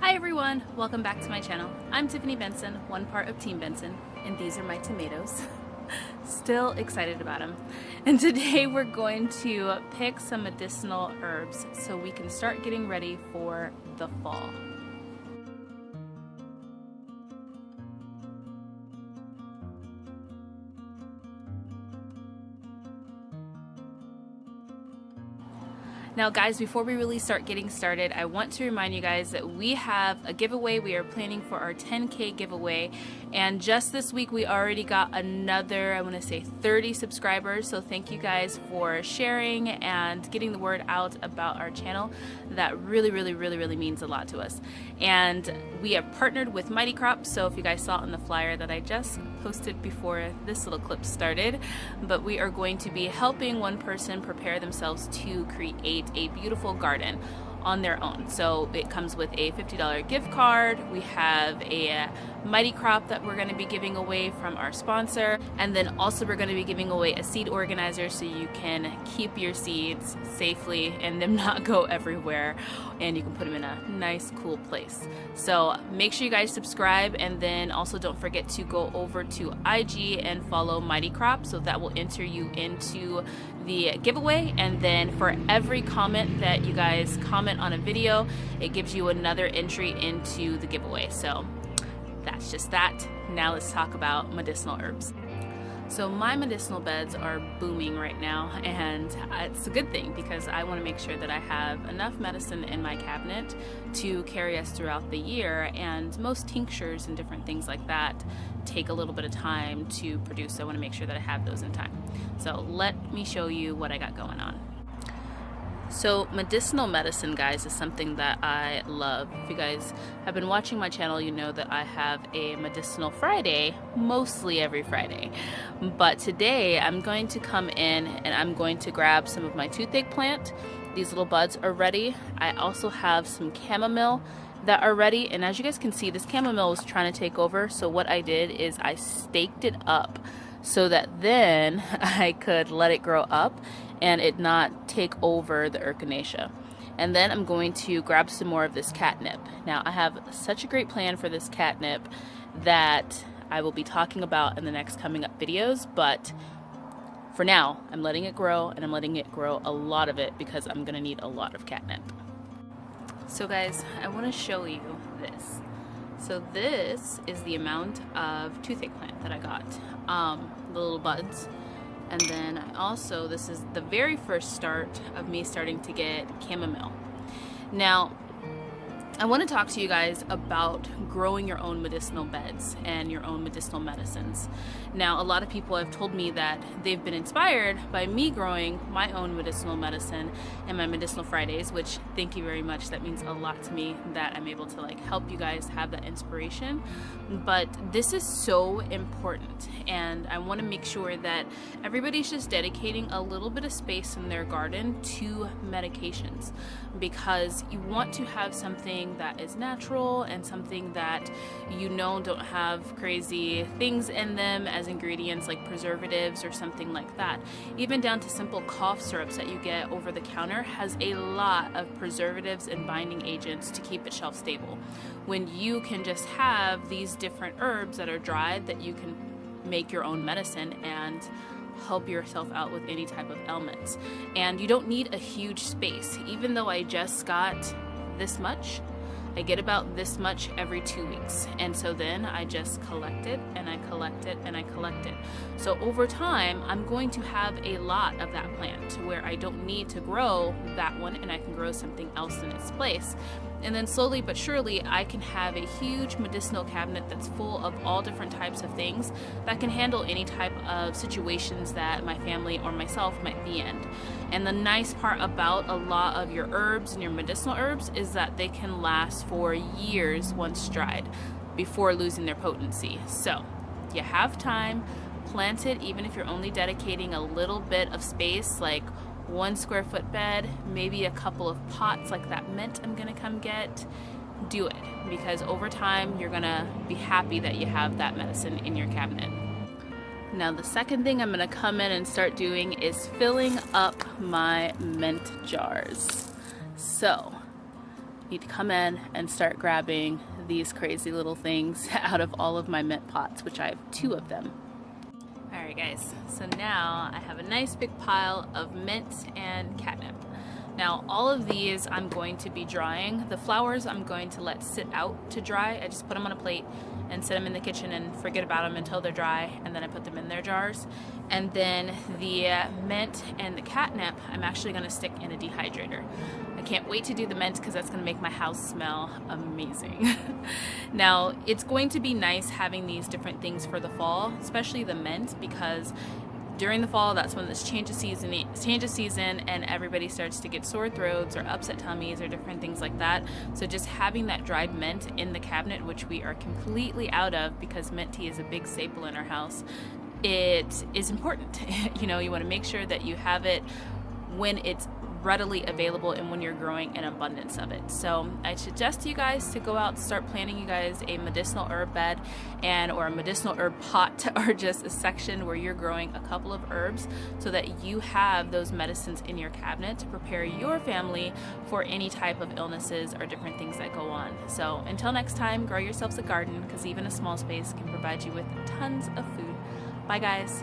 Hi everyone, welcome back to my channel. I'm Tiffany Benson, one part of Team Benson, and these are my tomatoes. Still excited about them. And today we're going to pick some medicinal herbs so we can start getting ready for the fall. Now guys, before we really start getting started, I want to remind you guys that we have a giveaway. We are planning for our 10K giveaway, and just this week we already got another, I want to say 30 subscribers, so thank you guys for sharing and getting the word out about our channel. That really means a lot to us. And we have partnered with Mighty Crop, so if you guys saw on the flyer that I just posted before this little clip started, but we are going to be helping one person prepare themselves to create a beautiful garden on their own. So it comes with a $50 gift card. We have a Mighty Crop that we're going to be giving away from our sponsor, and then also we're going to be giving away a seed organizer so you can keep your seeds safely and them not go everywhere, and you can put them in a nice cool place. So make sure you guys subscribe, and then also don't forget to go over to IG and follow Mighty Crop, so that will enter you into the giveaway. And then for every comment that you guys comment on a video, it gives you another entry into the giveaway. So that's just that. Now let's talk about medicinal herbs. So my medicinal beds are booming right now, and it's a good thing because I want to make sure that I have enough medicine in my cabinet to carry us throughout the year, and most tinctures and different things like that take a little bit of time to produce, so I want to make sure that I have those in time. So let me show you what I got going on. So medicinal medicine, guys, is something that I love. If you guys have been watching my channel, you know that I have a medicinal Friday, mostly every Friday. But today I'm going to come in and I'm going to grab some of my toothache plant. These little buds are ready. I also have some chamomile that are ready, and as you guys can see, this chamomile was trying to take over, so what I did is I staked it up so that then I could let it grow up and it not take over the echinacea. And then I'm going to grab some more of this catnip. Now I have such a great plan for this catnip that I will be talking about in the next coming up videos, but for now I'm letting it grow, and I'm letting it grow a lot of it because I'm gonna need a lot of catnip. So guys, I want to show you this. So this is the amount of toothache plant that I got, the little buds. And then I also, this is the very first start of me starting to get chamomile. Now, I want to talk to you guys about growing your own medicinal beds and your own medicinal medicines. Now, a lot of people have told me that they've been inspired by me growing my own medicinal medicine and my medicinal Fridays, which thank you very much. That means a lot to me that I'm able to help you guys have that inspiration. But this is so important, and I want to make sure that everybody's just dedicating a little bit of space in their garden to medications, because you want to have something that is natural and something that you know don't have crazy things in them as ingredients like preservatives or something like that. Even down to simple cough syrups that you get over the counter has a lot of preservatives and binding agents to keep it shelf stable, when you can just have these different herbs that are dried that you can make your own medicine and help yourself out with any type of ailments. And you don't need a huge space. Even though I just got this much, I get about this much every 2 weeks, and so then I just collect it and I collect it and I collect it. So over time I'm going to have a lot of that plant to where I don't need to grow that one, and I can grow something else in its place. And then slowly but surely I can have a huge medicinal cabinet that's full of all different types of things that can handle any type of situations that my family or myself might be in. And the nice part about a lot of your herbs and your medicinal herbs is that they can last for years once dried before losing their potency. So you have time, plant it, even if you're only dedicating a little bit of space, like 1 square foot bed, maybe a couple of pots like that mint I'm gonna come get. Do it, because over time you're gonna be happy that you have that medicine in your cabinet. Now the second thing I'm gonna come in and start doing is filling up my mint jars. So need to come in and start grabbing these crazy little things out of all of my mint pots, which I have 2 of them. Alright guys, so now I have a nice big pile of mint and catnip. Now all of these I'm going to be drying. The flowers I'm going to let sit out to dry. I just put them on a plate and set them in the kitchen and forget about them until they're dry, and then I put them in their jars. And then the mint and the catnip I'm actually going to stick in a dehydrator. I can't wait to do the mint because that's going to make my house smell amazing. Now it's going to be nice having these different things for the fall, especially the mint, because during the fall, that's when this change of season and everybody starts to get sore throats or upset tummies or different things like that. So just having that dried mint in the cabinet, which we are completely out of because mint tea is a big staple in our house, it is important. You know, you want to make sure that you have it when it's readily available and when you're growing an abundance of it. So I suggest you guys to go out and start planting you guys a medicinal herb bed or a medicinal herb pot, or just a section where you're growing a couple of herbs so that you have those medicines in your cabinet to prepare your family for any type of illnesses or different things that go on. So until next time, grow yourselves a garden, because even a small space can provide you with tons of food. Bye guys.